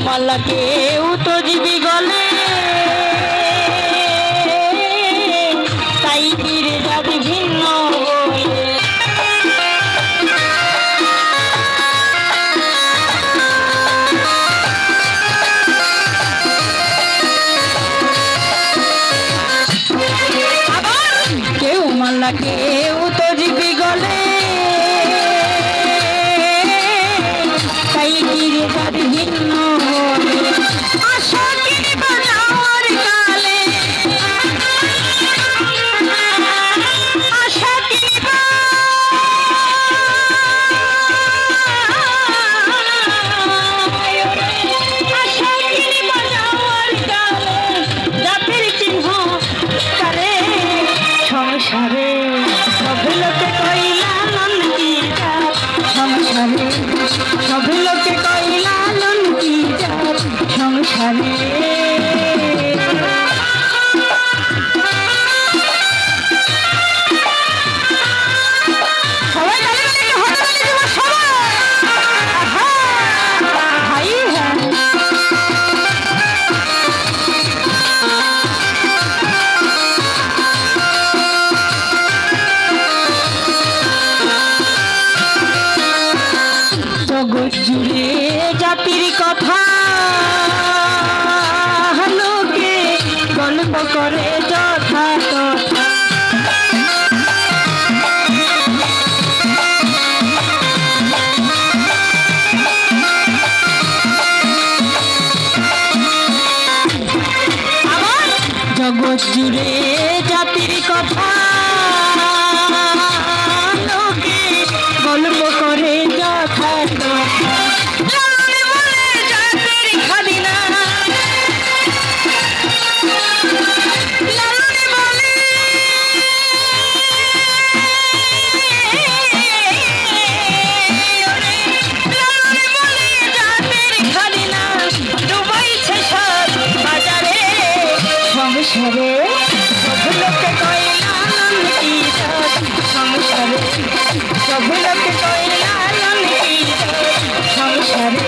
মালা কেউ তো জীবী গলে তাই ফিরে যাবি ভিন্ন কেউ মালা কেউ তো জীবী গলে তাই ফিরে যাবি ভিন্ন সব লোকে কইলা লঙ্কি সংসারে জগৎ জুড়ে জাতির কথা লোকে গল্প করে যথা তথা জগৎ জুড়ে জাতির কথা লোকে গল্প করে যথা সংসারে সব লোকে কইলা লঙ্কি সংসারে সব লোকে কইলা লঙ্কি সংসারে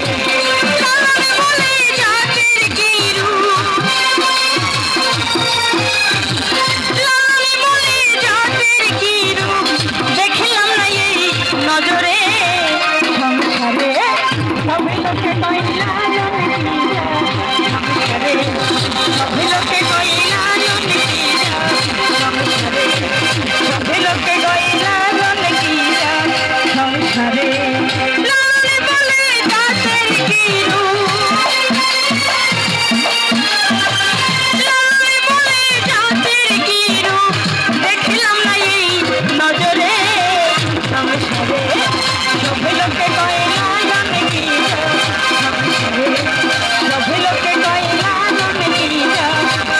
দেখলাম না এই নজরে সংসারে সব লোকে কইলা লোকে কইলা লোকে কইলা সংসারে বলে জাতের কি বলে জাতের কি দেখলাম না এই নজরে সংসারে সব লোকে কইলা কি সংসারে সব লোকে কইলা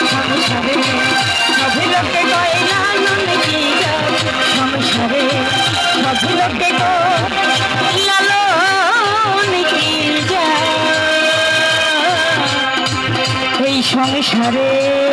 সংসারে সব লোকে কইলা সংসারে সব লোকে এই সংসারে।